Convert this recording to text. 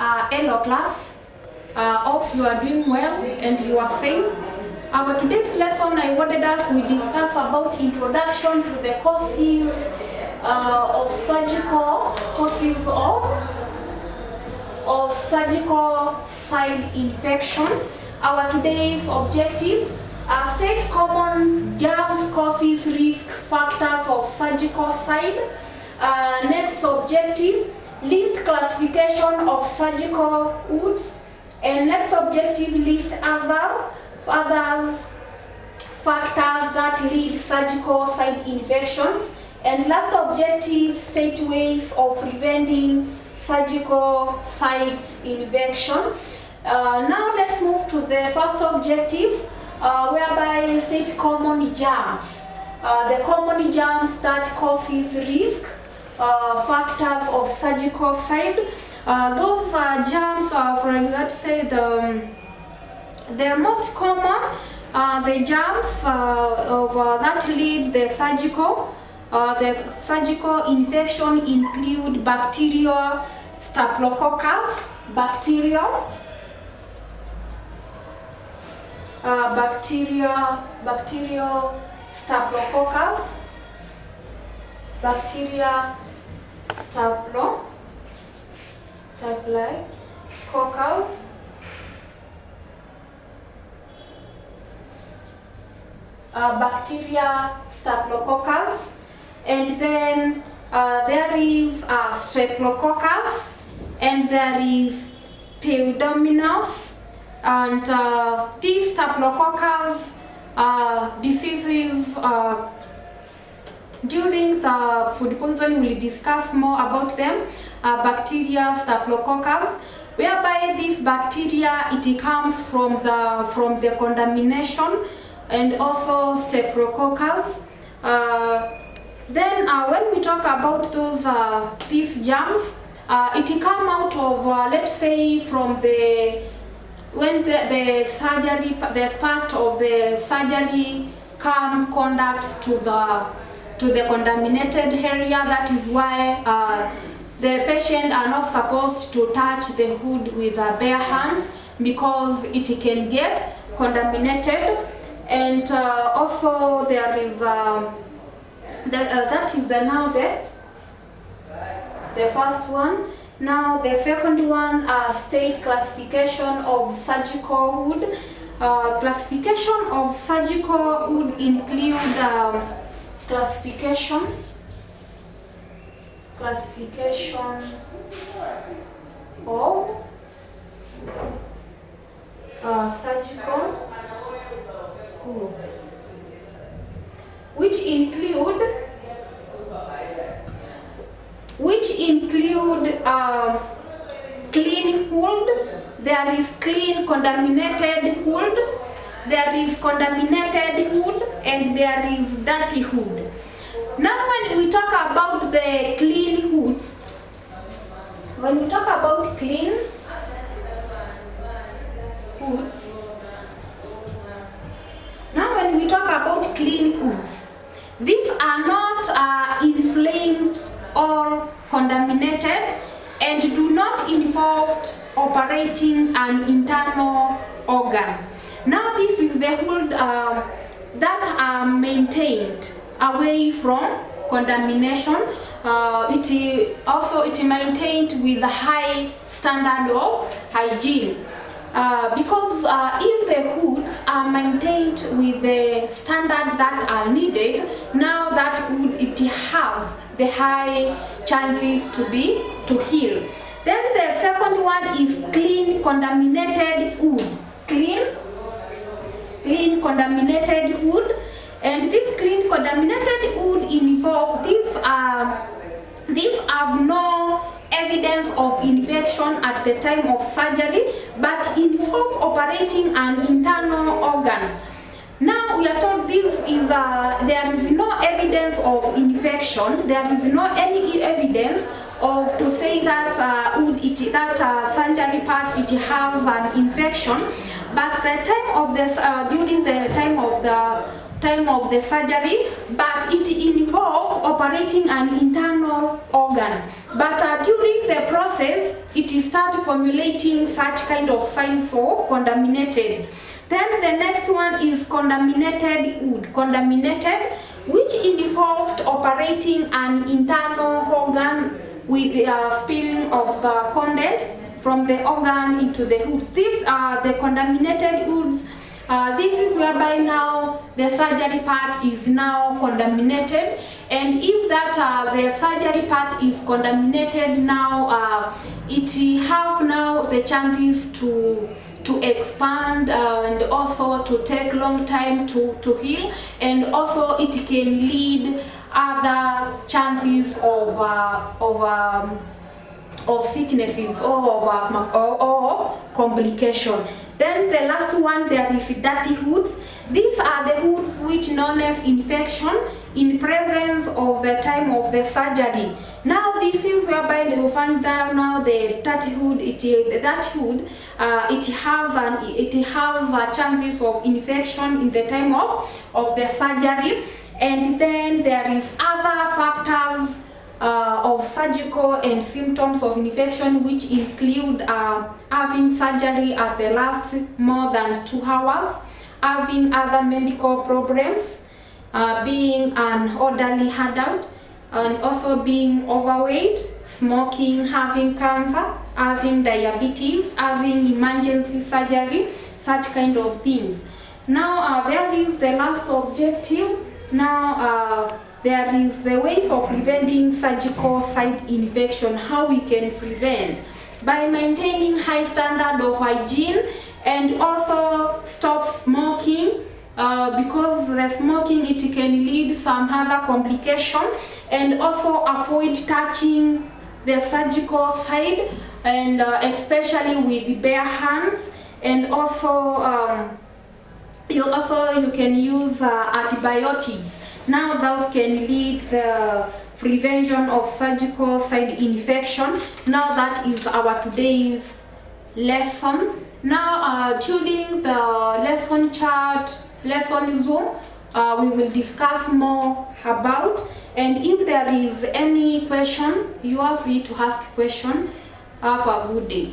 Hello class, hope you are doing well and you are safe. Our today's lesson I wanted us we discuss about introduction to the causes of surgical site infection. Our today's objectives are state common germs, causes, risk factors of surgical site. Next objective, list classification of surgical wounds, and next objective, list others factors that lead surgical site infections, and last objective, state ways of preventing surgical sites infection. Now let's move to the first objective, whereby state common germs, the common germs that causes risk factors of surgical site. Those are germs, let's say the most common, the germs that lead the surgical infection include bacterial staphylococcus, bacterial staphylococcus, bacteria staphylococcus, and then there is streptococcus, and there is pseudomonas, and these staphylococcus diseases. During the food poisoning, we'll discuss more about them. Bacteria staphylococcus, whereby this bacteria it comes from the contamination, and also streptococcus. Then when we talk about these germs, it come out of let's say from when the surgery, the part of the surgery come contacts to the contaminated area. That is why the patient are not supposed to touch the wound with bare hands, because it can get contaminated. And also there is that is now the first one. Now the second one, state classification of surgical wound. Classification of surgical wound include classification of surgical wound, which include clean wound. There is clean contaminated wound, there is contaminated wound, and there is dirty wound. Now when we talk about the clean wounds, now when we talk about clean wounds, these are not inflamed or contaminated and do not involve operating an internal organ. Now this is the wound that are maintained away from contamination. It maintained with a high standard of hygiene. Because if the wounds are maintained with the standard that are needed, now that wound it has the high chances to heal. Then the second one is clean contaminated wound. Clean contaminated wound, and this clean contaminated wound involve these have no evidence of infection at the time of surgery, but involve operating an internal organ. Now we are told this is there is no evidence of infection. There is no any evidence of to say that surgery part it has an infection, but the time of this during the time of the surgery, but it involves operating an internal organ. But during the process, it starts formulating such kind of signs of contaminated. Then the next one is contaminated wound. Contaminated, which involved operating an internal organ with the spilling of the content from the organ into the hoods. These are the contaminated wounds. This is whereby now the surgery part is now contaminated, and if that the surgery part is contaminated now, it have now the chances to expand and also to take long time to heal, and also it can lead other chances of sicknesses or of complication. Then the last one, there is dirty hoods. These are the hoods which known as infection in presence of the time of the surgery. Now this is whereby they will find that now the dirty hood, it has chances of infection in the time of the surgery. And then there is other factors of surgical and symptoms of infection, which include having surgery at the last more than 2 hours, having other medical problems, being an elderly adult, and also being overweight, smoking, having cancer, having diabetes, having emergency surgery, such kind of things. Now there is the last objective. Now there is the ways of preventing surgical site infection, how we can prevent by maintaining high standard of hygiene, and also stop smoking, because the smoking, it can lead some other complication, and also avoid touching the surgical side, and especially with bare hands, and also you can use antibiotics. Now those can lead the prevention of surgical site infection. Now that is our today's lesson. Now during the lesson chat, lesson Zoom, we will discuss more about, and if there is any question, you are free to ask question. Have a good day.